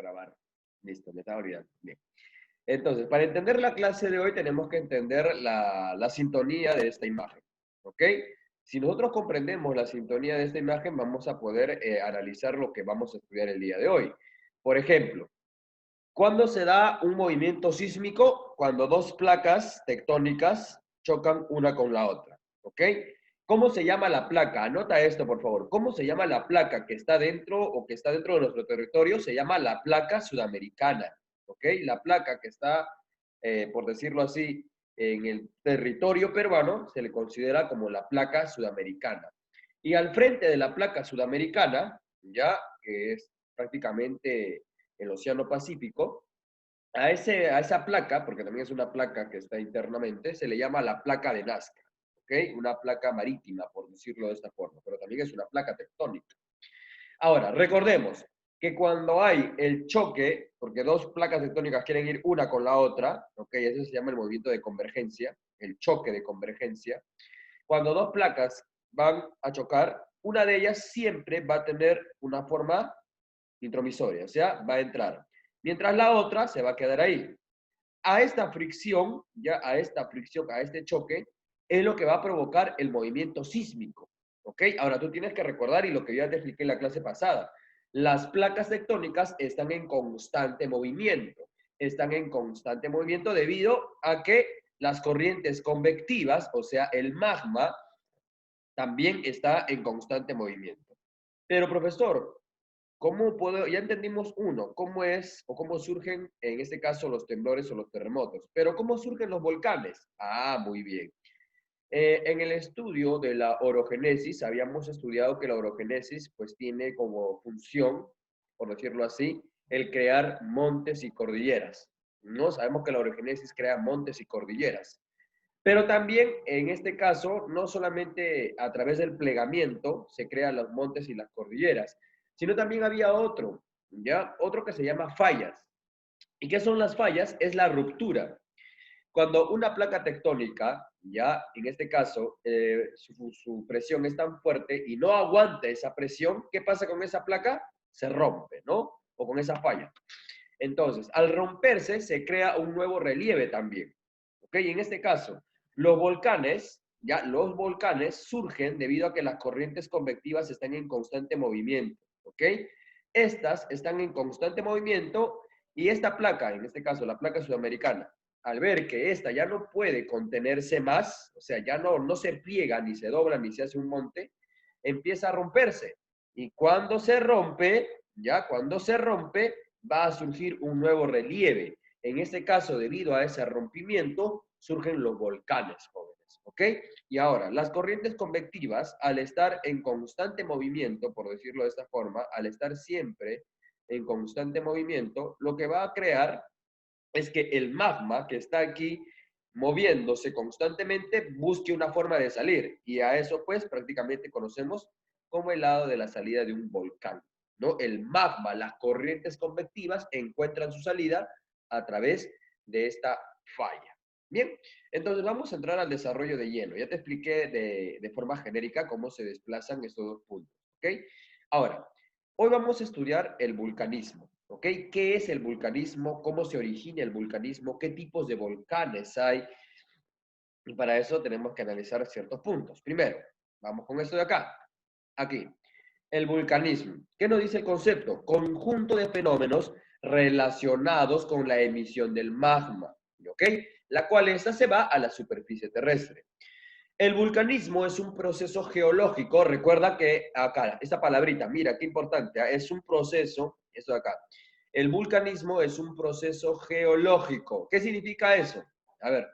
grabar. Listo, me estaba olvidando. Bien. Entonces, para entender la clase de hoy tenemos que entender la sintonía de esta imagen. ¿Ok? Si nosotros comprendemos la sintonía de esta imagen, vamos a poder analizar lo que vamos a estudiar el día de hoy. Por ejemplo, ¿cuándo se da un movimiento sísmico? Cuando dos placas tectónicas chocan una con la otra. ¿Ok? ¿Cómo se llama la placa? Anota esto, por favor. ¿Cómo se llama la placa que está dentro o que está dentro de nuestro territorio? Se llama la placa sudamericana. ¿Ok? La placa que está, por decirlo así, en el territorio peruano se le considera como la placa sudamericana. Y al frente de la placa sudamericana, ya que es prácticamente el Océano Pacífico, a esa placa, porque también es una placa que está internamente, se le llama la placa de Nazca, ¿ok? Una placa marítima, por decirlo de esta forma, pero también es una placa tectónica. Ahora, recordemos que cuando hay el choque, porque dos placas tectónicas quieren ir una con la otra, ¿ok? Eso se llama el movimiento de convergencia, el choque de convergencia. Cuando dos placas van a chocar, una de ellas siempre va a tener una forma intromisoria, o sea, va a entrar. Mientras la otra se va a quedar ahí. A esta fricción, a este choque, es lo que va a provocar el movimiento sísmico. ¿Ok? Ahora tú tienes que recordar, y lo que yo ya te expliqué en la clase pasada, las placas tectónicas están en constante movimiento. Están en constante movimiento debido a que las corrientes convectivas, o sea, el magma, también está en constante movimiento. Pero profesor, ¿cómo puedo? Ya entendimos uno, cómo es o cómo surgen, en este caso, los temblores o los terremotos. Pero ¿cómo surgen los volcanes? Ah, muy bien. En el estudio de la orogénesis, habíamos estudiado que la orogénesis pues tiene como función, por decirlo así, el crear montes y cordilleras. ¿No? Sabemos que la orogénesis crea montes y cordilleras. Pero también, en este caso, no solamente a través del plegamiento se crean los montes y las cordilleras, sino también había otro, ¿ya? Otro que se llama fallas. ¿Y qué son las fallas? Es la ruptura. Cuando una placa tectónica, ya en este caso, su presión es tan fuerte y no aguanta esa presión, ¿qué pasa con esa placa? Se rompe, ¿no? O con esa falla. Entonces, al romperse, se crea un nuevo relieve también. ¿Ok? Y en este caso, los volcanes surgen debido a que las corrientes convectivas están en constante movimiento. ¿Ok? Estas están en constante movimiento y esta placa, en este caso la placa sudamericana, al ver que esta ya no puede contenerse más, o sea, ya no se pliega, ni se dobla, ni se hace un monte, empieza a romperse. Y cuando se rompe, cuando se rompe, va a surgir un nuevo relieve. En este caso, debido a ese rompimiento, surgen los volcanes, jóvenes, ¿ok? Y ahora, las corrientes convectivas, al estar en constante movimiento, por decirlo de esta forma, al estar siempre en constante movimiento, lo que va a crear es que el magma que está aquí moviéndose constantemente busque una forma de salir. Y a eso pues prácticamente conocemos como el lado de la salida de un volcán, ¿no? El magma, las corrientes convectivas encuentran su salida a través de esta falla. Bien, entonces vamos a entrar al desarrollo de lleno. Ya te expliqué de forma genérica cómo se desplazan estos dos puntos, ¿ok? Ahora, hoy vamos a estudiar el vulcanismo. ¿Ok? ¿Qué es el vulcanismo? ¿Cómo se origina el vulcanismo? ¿Qué tipos de volcanes hay? Y para eso tenemos que analizar ciertos puntos. Primero, vamos con esto de acá. Aquí, el vulcanismo. ¿Qué nos dice el concepto? Conjunto de fenómenos relacionados con la emisión del magma. ¿Ok? La cual esta se va a la superficie terrestre. El vulcanismo es un proceso geológico. Recuerda que acá, esta palabrita, mira qué importante, es un proceso, esto de acá. El vulcanismo es un proceso geológico. ¿Qué significa eso? A ver,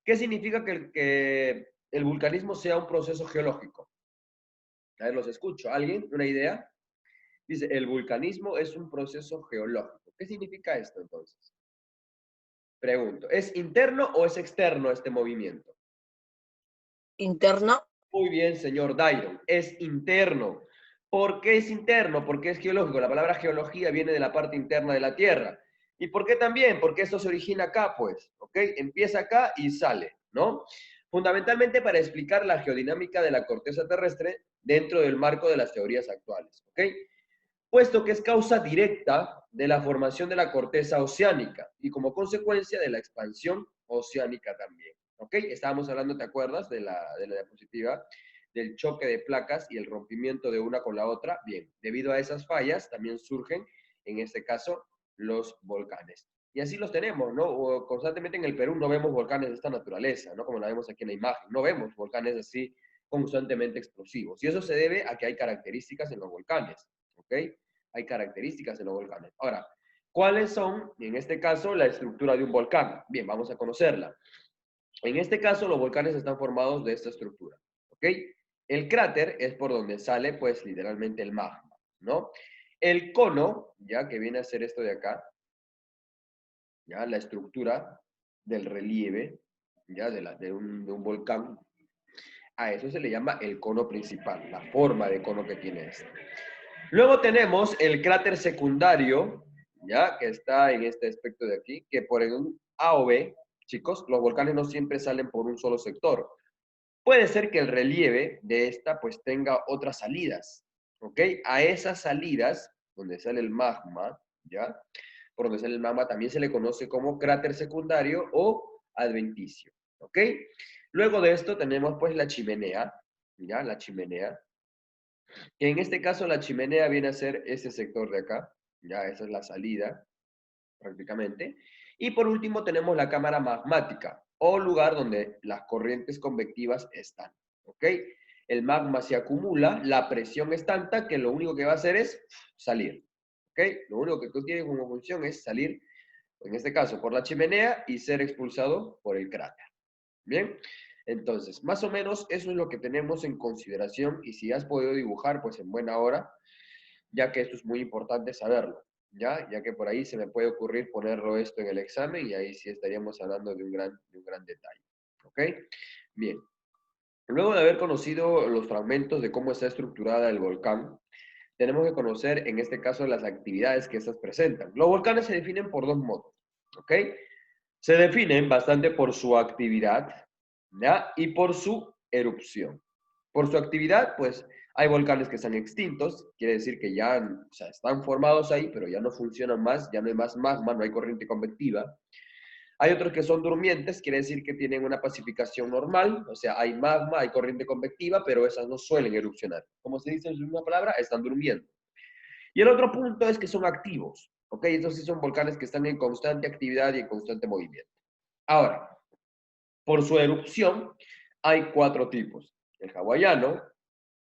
¿qué significa que el vulcanismo sea un proceso geológico? A ver, los escucho. ¿Alguien? ¿Una idea? Dice, el vulcanismo es un proceso geológico. ¿Qué significa esto entonces? Pregunto, ¿es interno o es externo este movimiento? Interno. Muy bien, señor Dairon, es interno. ¿Por qué es interno? Porque es geológico. La palabra geología viene de la parte interna de la Tierra. ¿Y por qué también? Porque esto se origina acá, pues, ¿ok? Empieza acá y sale, ¿no? Fundamentalmente para explicar la geodinámica de la corteza terrestre dentro del marco de las teorías actuales, ¿ok? Puesto que es causa directa de la formación de la corteza oceánica y como consecuencia de la expansión oceánica también. ¿Ok? Estábamos hablando, ¿te acuerdas? De la diapositiva, del choque de placas y el rompimiento de una con la otra. Bien, debido a esas fallas también surgen, en este caso, los volcanes. Y así los tenemos, ¿no? O constantemente en el Perú no vemos volcanes de esta naturaleza, ¿no? Como la vemos aquí en la imagen. No vemos volcanes así constantemente explosivos. Y eso se debe a que hay características en los volcanes, ¿ok? Hay características en los volcanes. Ahora, ¿cuáles son, en este caso, la estructura de un volcán? Bien, vamos a conocerla. En este caso, los volcanes están formados de esta estructura, ¿ok? El cráter es por donde sale, pues, literalmente el magma, ¿no? El cono, ya que viene a ser esto de acá, ya la estructura del relieve, ya de un volcán, a eso se le llama el cono principal, la forma de cono que tiene este. Luego tenemos el cráter secundario, ya que está en este aspecto de aquí, que por un A o B, chicos, los volcanes no siempre salen por un solo sector. Puede ser que el relieve de esta pues tenga otras salidas, ¿ok? A esas salidas, donde sale el magma, ¿ya? Por donde sale el magma también se le conoce como cráter secundario o adventicio, ¿ok? Luego de esto tenemos pues la chimenea, ¿ya? La chimenea, que en este caso la chimenea viene a ser este sector de acá, ¿ya? Esa es la salida, prácticamente. Y por último tenemos la cámara magmática, o lugar donde las corrientes convectivas están, ¿ok? El magma se acumula, la presión es tanta que lo único que va a hacer es salir, ¿ok? Lo único que tú tienes como función es salir, en este caso, por la chimenea y ser expulsado por el cráter, ¿bien? Entonces, más o menos eso es lo que tenemos en consideración y si has podido dibujar, pues en buena hora, ya que esto es muy importante saberlo. Ya que por ahí se me puede ocurrir ponerlo esto en el examen y ahí sí estaríamos hablando de un gran detalle. ¿Ok? Bien. Luego de haber conocido los fragmentos de cómo está estructurada el volcán, tenemos que conocer en este caso las actividades que estas presentan. Los volcanes se definen por dos modos. ¿Ok? Se definen bastante por su actividad, ¿ya? Y por su erupción. Por su actividad, pues hay volcanes que están extintos, quiere decir que ya, o sea, están formados ahí, pero ya no funcionan más, ya no hay más magma, no hay corriente convectiva. Hay otros que son durmientes, quiere decir que tienen una pacificación normal, o sea, hay magma, hay corriente convectiva, pero esas no suelen erupcionar. Como se dice en una palabra, están durmiendo. Y el otro punto es que son activos, ¿ok? Estos sí son volcanes que están en constante actividad y en constante movimiento. Ahora, por su erupción, hay cuatro tipos: el hawaiano,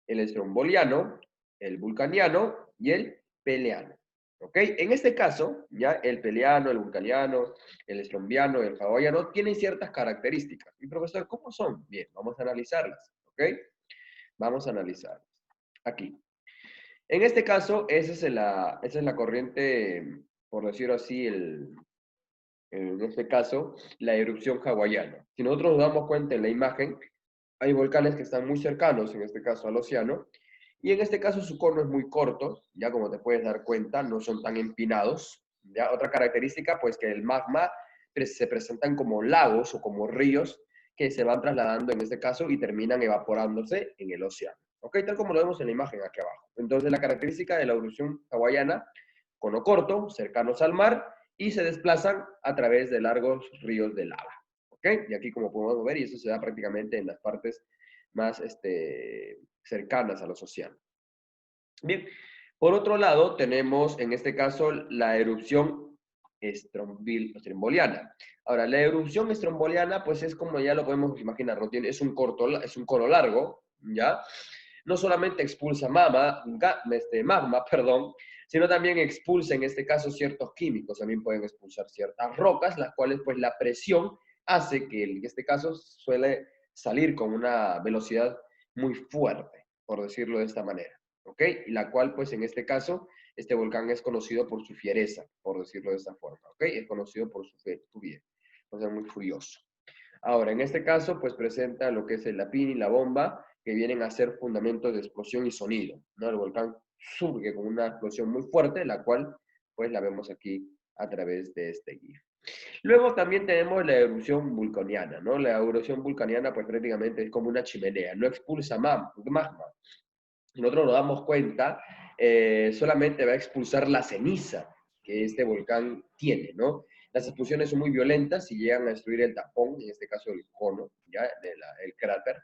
el estromboliano, el vulcaniano y el peleano. ¿Ok? En este caso, ya el peleano, el vulcaniano, el estrombiano, el hawaiano tienen ciertas características. Y profesor, ¿cómo son? Bien, vamos a analizarlas. ¿Ok? Vamos a analizarlas. Aquí. En este caso, esa es la corriente, por decirlo así, en este caso, la erupción hawaiana. Si nosotros nos damos cuenta en la imagen, hay volcanes que están muy cercanos, en este caso al océano, y en este caso su cono es muy corto, ya como te puedes dar cuenta, no son tan empinados. ¿Ya? Otra característica, pues que el magma se presentan como lagos o como ríos que se van trasladando en este caso y terminan evaporándose en el océano. ¿Ok? Tal como lo vemos en la imagen aquí abajo. Entonces la característica de la erupción hawaiana, cono corto, cercanos al mar, y se desplazan a través de largos ríos de lava. ¿Ok? Y aquí como podemos ver, y eso se da prácticamente en las partes más cercanas a los océanos. Bien, por otro lado tenemos en este caso la erupción estromboliana. Ahora, la erupción estromboliana pues es como ya lo podemos imaginar, ¿no? Es un cono largo, ¿ya? No solamente expulsa magma, perdón, sino también expulsa en este caso ciertos químicos, también pueden expulsar ciertas rocas, las cuales pues la presión hace que en este caso suele salir con una velocidad muy fuerte, por decirlo de esta manera, ¿ok? Y la cual pues en este caso, este volcán es conocido por su fiereza, por decirlo de esta forma, ¿ok? Es conocido por su fiereza, o sea, muy furioso. Ahora, en este caso, pues presenta lo que es el lapín y la bomba, que vienen a ser fundamentos de explosión y sonido, ¿no? El volcán surge con una explosión muy fuerte, la cual, pues, la vemos aquí a través de este guía. Luego también tenemos la erupción vulcaniana, ¿no? La erupción vulcaniana, pues, prácticamente es como una chimenea, no expulsa magma. Nosotros nos damos cuenta, solamente va a expulsar la ceniza que este volcán tiene, ¿no? Las explosiones son muy violentas y llegan a destruir el tapón, en este caso el cono, ¿ya? El cráter.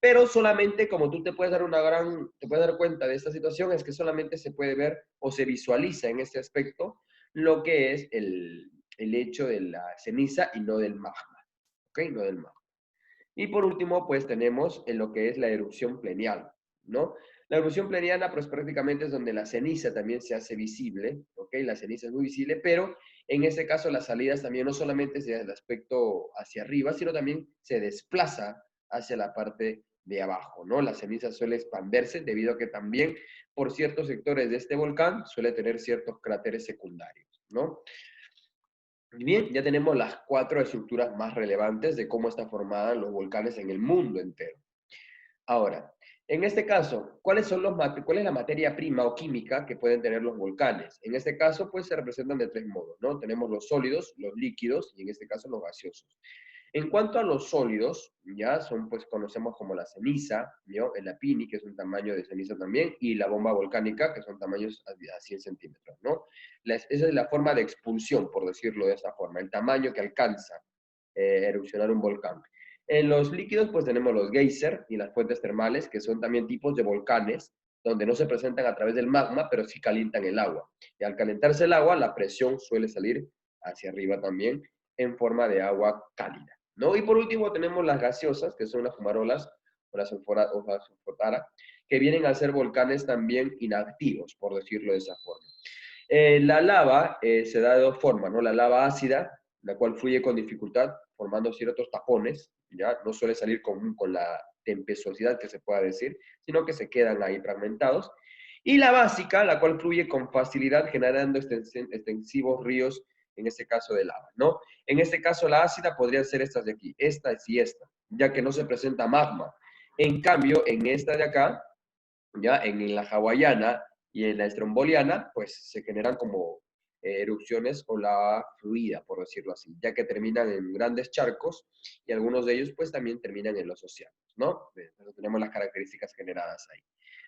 Pero solamente, como tú te puedes dar cuenta de esta situación, es que solamente se puede ver o se visualiza en este aspecto lo que es el hecho de la ceniza y no del magma, ¿ok? No del magma. Y por último, pues tenemos en lo que es la erupción pleniana, ¿no? La erupción pleniana, pues prácticamente es donde la ceniza también se hace visible, ¿ok? La ceniza es muy visible, pero en este caso las salidas también no solamente es el aspecto hacia arriba, sino también se desplaza hacia la parte de abajo, ¿no? La ceniza suele expandirse debido a que también por ciertos sectores de este volcán suele tener ciertos cráteres secundarios, ¿no? Bien, ya tenemos las 4 estructuras más relevantes de cómo están formadas los volcanes en el mundo entero. Ahora, en este caso, ¿cuál es la materia prima o química que pueden tener los volcanes? En este caso, pues se representan de 3 modos, ¿no? Tenemos los sólidos, los líquidos y en este caso los gaseosos. En cuanto a los sólidos, ya son, pues conocemos como la ceniza, ¿no? El apini, que es un tamaño de ceniza también, y la bomba volcánica, que son tamaños a 100 centímetros, ¿no? Esa es la forma de expulsión, por decirlo de esta forma, el tamaño que alcanza erupcionar un volcán. En los líquidos, pues tenemos los geyser y las fuentes termales, que son también tipos de volcanes, donde no se presentan a través del magma, pero sí calientan el agua. Y al calentarse el agua, la presión suele salir hacia arriba también en forma de agua cálida, ¿no? Y por último tenemos las gaseosas, que son las fumarolas o las sulfotara, que vienen a ser volcanes también inactivos, por decirlo de esa forma. La lava se da de dos formas, ¿no? La lava ácida, la cual fluye con dificultad, formando ciertos tapones, ¿ya? No suele salir con la tempestuosidad que se pueda decir, sino que se quedan ahí fragmentados. Y la básica, la cual fluye con facilidad, generando extensivos ríos, en este caso de lava, ¿no? En este caso, la ácida podría ser estas de aquí, esta y esta, ya que no se presenta magma. En cambio, en esta de acá, ya en la hawaiana y en la estromboliana, pues se generan como erupciones o lava fluida, por decirlo así, ya que terminan en grandes charcos y algunos de ellos pues también terminan en los océanos, ¿no? Entonces tenemos las características generadas ahí.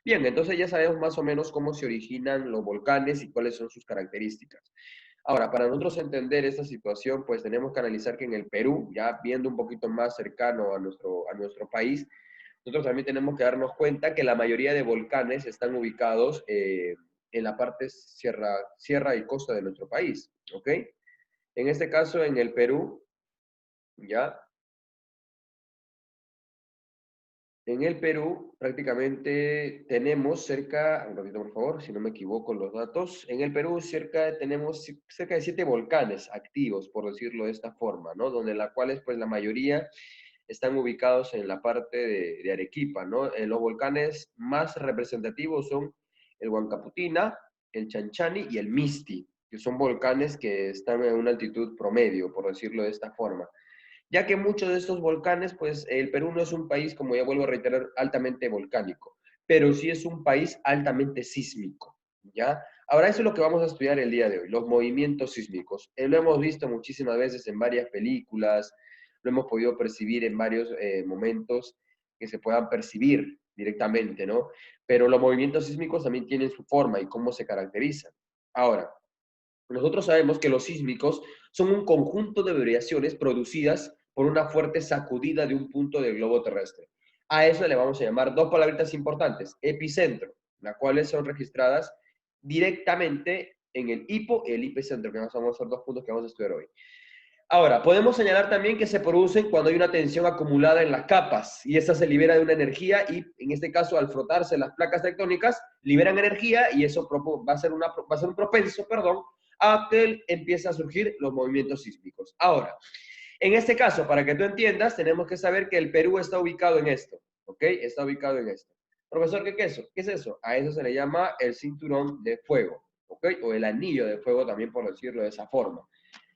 Bien, entonces ya sabemos más o menos cómo se originan los volcanes y cuáles son sus características. Ahora, para nosotros entender esta situación, pues tenemos que analizar que en el Perú, ya viendo un poquito más cercano a nuestro país, nosotros también tenemos que darnos cuenta que la mayoría de volcanes están ubicados en la parte sierra y costa de nuestro país, ¿ok? En este caso, en el Perú, ¿ya? En el Perú prácticamente tenemos cerca, un ratito por favor, si no me equivoco los datos, en el Perú tenemos cerca de 7 volcanes activos, por decirlo de esta forma, ¿no? Donde la cuales pues la mayoría están ubicados en la parte de Arequipa, ¿no? Los volcanes más representativos son el Huancaputina, el Chanchani y el Misti, que son volcanes que están en una altitud promedio, por decirlo de esta forma. Ya que muchos de estos volcanes, pues el Perú no es un país, como ya vuelvo a reiterar, altamente volcánico, pero sí es un país altamente sísmico, ¿ya? Ahora, eso es lo que vamos a estudiar el día de hoy, los movimientos sísmicos. Lo hemos visto muchísimas veces en varias películas, lo hemos podido percibir en varios momentos que se puedan percibir directamente, ¿no? Pero los movimientos sísmicos también tienen su forma y cómo se caracterizan. Ahora, nosotros sabemos que los sísmicos son un conjunto de vibraciones producidas por una fuerte sacudida de un punto del globo terrestre. A eso le vamos a llamar dos palabritas importantes, epicentro, las cuales son registradas directamente en el hipo y el epicentro, que vamos a ser dos puntos que vamos a estudiar hoy. Ahora, podemos señalar también que se producen cuando hay una tensión acumulada en las capas y esa se libera de una energía y en este caso al frotarse las placas tectónicas liberan energía y eso va a ser un propenso, perdón, a que empiecen a surgir los movimientos sísmicos. Ahora, en este caso, para que tú entiendas, tenemos que saber que el Perú está ubicado en esto, ¿ok? Está ubicado en esto. Profesor, ¿qué es eso? ¿Qué es eso? A eso se le llama el cinturón de fuego, ¿ok? O el anillo de fuego también por decirlo de esa forma,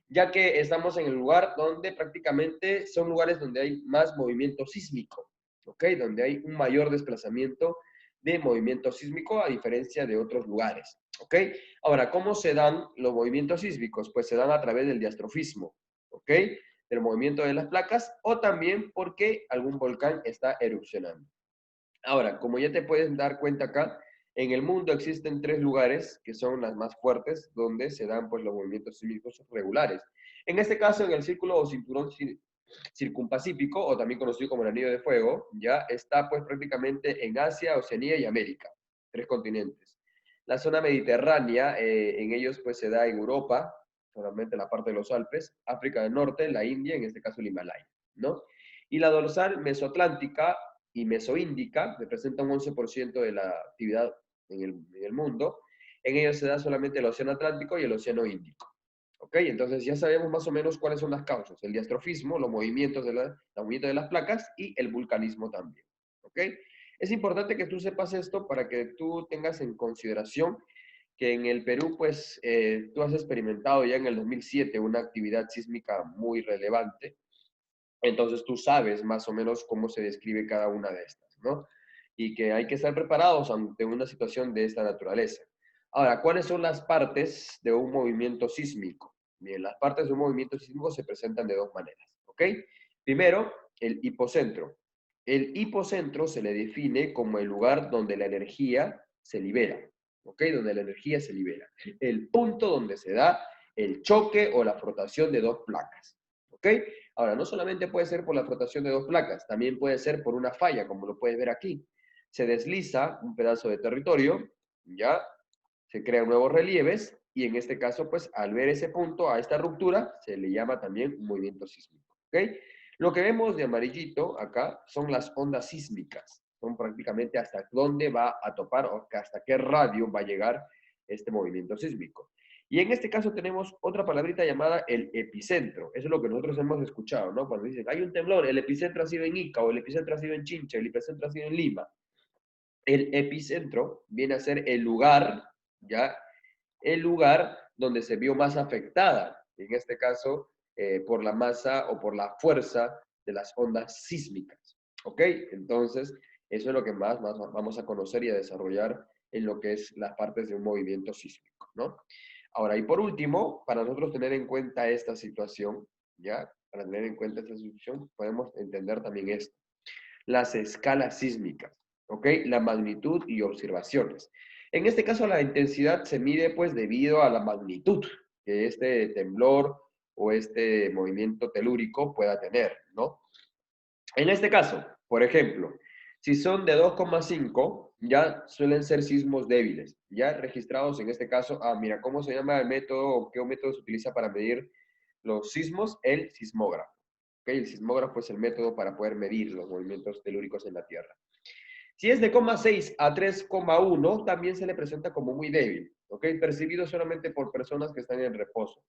ya que estamos en el lugar donde prácticamente son lugares donde hay más movimiento sísmico, ¿ok? Donde hay un mayor desplazamiento de movimiento sísmico a diferencia de otros lugares, ¿ok? Ahora, ¿cómo se dan los movimientos sísmicos? Pues se dan a través del diastrofismo, ¿ok? Del movimiento de las placas o también porque algún volcán está erupcionando. Ahora, como ya te puedes dar cuenta acá, En el mundo existen 3 lugares que son las más fuertes donde se dan pues, los movimientos sísmicos regulares. En este caso, en el círculo o cinturón circunpacífico, o también conocido como el Anillo de Fuego, ya está pues prácticamente en Asia, Oceanía y América, 3 continentes. La zona mediterránea, en ellos pues se da en Europa, solamente la parte de los Alpes, África del Norte, la India, en este caso el Himalaya, ¿no? Y la dorsal mesoatlántica y mesoíndica representa un 11% de la actividad en el mundo. En ellos se da solamente el Océano Atlántico y el Océano Índico. ¿Ok? Entonces ya sabemos más o menos cuáles son las causas. El diastrofismo, los movimientos de las placas y el vulcanismo también. ¿Ok? Es importante que tú sepas esto para que tú tengas en consideración que en el Perú, pues, tú has experimentado ya en el 2007 una actividad sísmica muy relevante. Entonces tú sabes más o menos cómo se describe cada una de estas, ¿no? Y que hay que estar preparados ante una situación de esta naturaleza. Ahora, ¿cuáles son las partes de un movimiento sísmico? Bien, las partes de un movimiento sísmico se presentan de dos maneras, ¿ok? Primero, el hipocentro. El hipocentro se le define como el lugar donde la energía se libera, ¿ok? Donde la energía se libera. El punto donde se da el choque o la frotación de dos placas, ¿ok? Ahora, no solamente puede ser por la frotación de dos placas, también puede ser por una falla, como lo puedes ver aquí. Se desliza un pedazo de territorio, ya, se crean nuevos relieves, y en este caso, pues, al ver ese punto, a esta ruptura, se le llama también un movimiento sísmico, ¿ok? Lo que vemos de amarillito acá son las ondas sísmicas. Son prácticamente hasta dónde va a topar o hasta qué radio va a llegar este movimiento sísmico. Y en este caso tenemos otra palabrita llamada el epicentro. Eso es lo que nosotros hemos escuchado, ¿no? Cuando dicen, hay un temblor, el epicentro ha sido en Ica, o el epicentro ha sido en Chincha, el epicentro ha sido en Lima. El epicentro viene a ser el lugar, ¿ya? El lugar donde se vio más afectada, en este caso, por la masa o por la fuerza de las ondas sísmicas, ¿ok? Entonces, eso es lo que más vamos a conocer y a desarrollar en lo que es las partes de un movimiento sísmico, ¿no? Ahora, y por último, para nosotros tener en cuenta esta situación, ¿ya? Para tener en cuenta esta situación, podemos entender también esto. Las escalas sísmicas, ¿ok? La magnitud y observaciones. En este caso, la intensidad se mide, pues, debido a la magnitud que este temblor o este movimiento telúrico pueda tener, ¿no? En este caso, por ejemplo, si son de 2,5, ya suelen ser sismos débiles, ya registrados en este caso. Mira, ¿cómo se llama el método o qué método se utiliza para medir los sismos? El sismógrafo. ¿Okay? El sismógrafo es el método para poder medir los movimientos telúricos en la Tierra. Si es de 0,6 a 3,1, también se le presenta como muy débil, ¿ok? Percibido solamente por personas que están en reposo.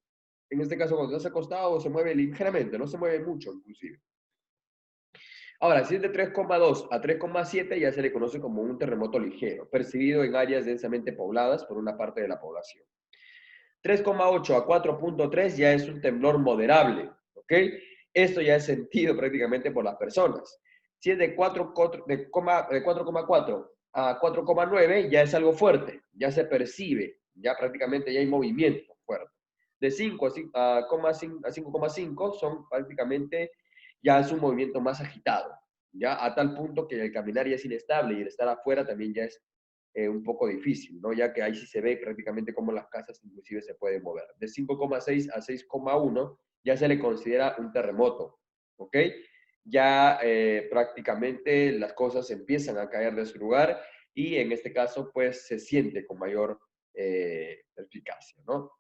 En este caso, cuando estás acostado, se mueve ligeramente, no se mueve mucho, inclusive. Ahora, si es de 3,2 a 3,7, ya se le conoce como un terremoto ligero, percibido en áreas densamente pobladas por una parte de la población. 3,8 a 4,3 ya es un temblor moderable, ¿ok? Esto ya es sentido prácticamente por las personas. Si es de 4,4 a 4,9 ya es algo fuerte, ya se percibe, ya prácticamente ya hay movimiento fuerte. De 5 a 5,5 son prácticamente, ya es un movimiento más agitado, ya a tal punto que el caminar ya es inestable y el estar afuera también ya es un poco difícil, ¿no? Ya que ahí sí se ve prácticamente cómo las casas inclusive se pueden mover. De 5,6 a 6,1 ya se le considera un terremoto, ¿ok? Ya prácticamente las cosas empiezan a caer de su lugar y en este caso pues se siente con mayor eficacia, ¿no?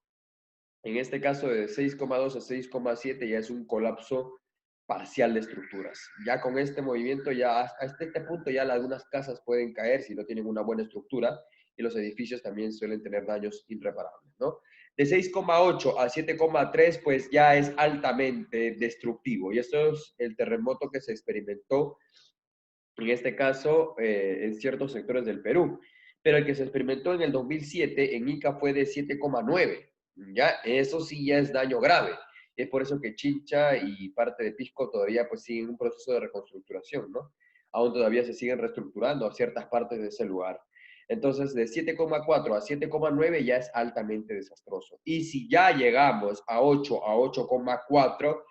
En este caso de 6,2 a 6,7 ya es un colapso parcial de estructuras. Ya con este movimiento, ya hasta este punto, ya algunas casas pueden caer si no tienen una buena estructura y los edificios también suelen tener daños irreparables, ¿no? De 6,8 a 7,3, pues ya es altamente destructivo. Y esto es el terremoto que se experimentó, en este caso, en ciertos sectores del Perú. Pero el que se experimentó en el 2007 en Ica fue de 7,9. ¿Ya? Eso sí ya es daño grave. Es por eso que Chincha y parte de Pisco todavía pues siguen un proceso de reconstructuración, ¿no? Aún todavía se siguen reestructurando a ciertas partes de ese lugar. Entonces, de 7,4 a 7,9 ya es altamente desastroso. Y si ya llegamos a 8 a 8,4,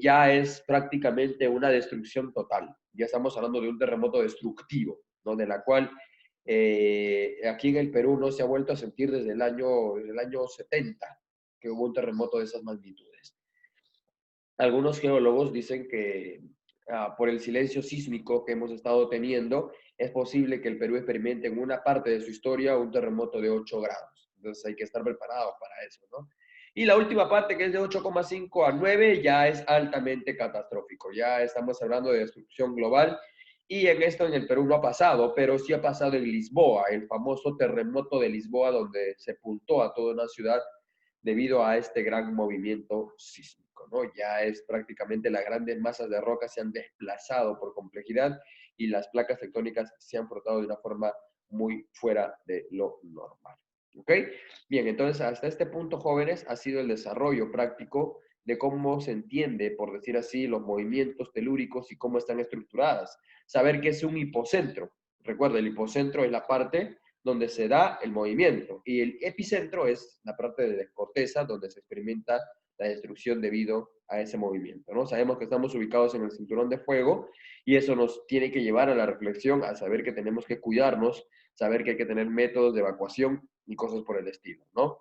ya es prácticamente una destrucción total. Ya estamos hablando de un terremoto destructivo, ¿no? De la cual aquí en el Perú no se ha vuelto a sentir desde el año 70, que hubo un terremoto de esas magnitudes. Algunos geólogos dicen que por el silencio sísmico que hemos estado teniendo, es posible que el Perú experimente en una parte de su historia un terremoto de 8 grados. Entonces hay que estar preparados para eso, ¿no? Y la última parte, que es de 8,5 a 9, ya es altamente catastrófico. Ya estamos hablando de destrucción global. Y en esto en el Perú no ha pasado, pero sí ha pasado en Lisboa, el famoso terremoto de Lisboa, donde sepultó a toda una ciudad debido a este gran movimiento sísmico, ¿no? Ya es prácticamente las grandes masas de roca se han desplazado por complejidad y las placas tectónicas se han frotado de una forma muy fuera de lo normal. ¿Ok? Bien, entonces hasta este punto, jóvenes, ha sido el desarrollo práctico de cómo se entiende, por decir así, los movimientos telúricos y cómo están estructuradas. Saber qué es un hipocentro. Recuerda, el hipocentro es la parte donde se da el movimiento y el epicentro es la parte de la corteza donde se experimenta la destrucción debido a ese movimiento, ¿no? Sabemos que estamos ubicados en el cinturón de fuego y eso nos tiene que llevar a la reflexión, a saber que tenemos que cuidarnos, saber que hay que tener métodos de evacuación y cosas por el estilo, ¿no?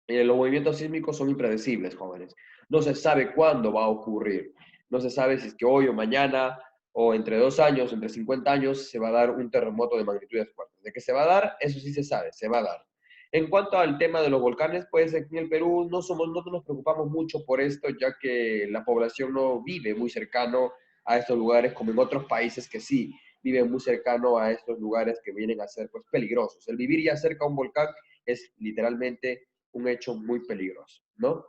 Los movimientos sísmicos son impredecibles, jóvenes. No se sabe cuándo va a ocurrir. No se sabe si es que hoy o mañana o entre 2 años, entre 50 años, se va a dar un terremoto de magnitudes fuertes. De que se va a dar, eso sí se sabe, se va a dar. En cuanto al tema de los volcanes, pues aquí en el Perú no nos preocupamos mucho por esto, ya que la población no vive muy cercano a estos lugares como en otros países que sí viven muy cercano a estos lugares que vienen a ser pues peligrosos. El vivir ya cerca a un volcán es literalmente un hecho muy peligroso, ¿no?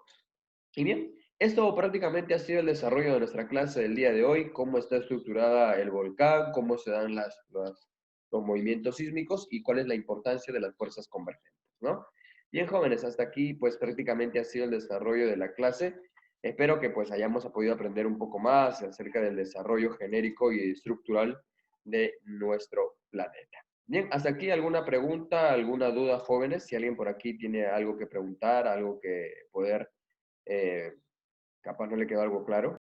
Y bien, esto prácticamente ha sido el desarrollo de nuestra clase del día de hoy, cómo está estructurada el volcán, cómo se dan los movimientos sísmicos y cuál es la importancia de las fuerzas convergentes, ¿no? Bien, jóvenes, hasta aquí pues prácticamente ha sido el desarrollo de la clase. Espero que pues hayamos podido aprender un poco más acerca del desarrollo genérico y estructural de nuestro planeta. Bien, hasta aquí alguna pregunta, alguna duda, jóvenes. Si alguien por aquí tiene algo que preguntar, algo que poder, capaz no le quedó algo claro.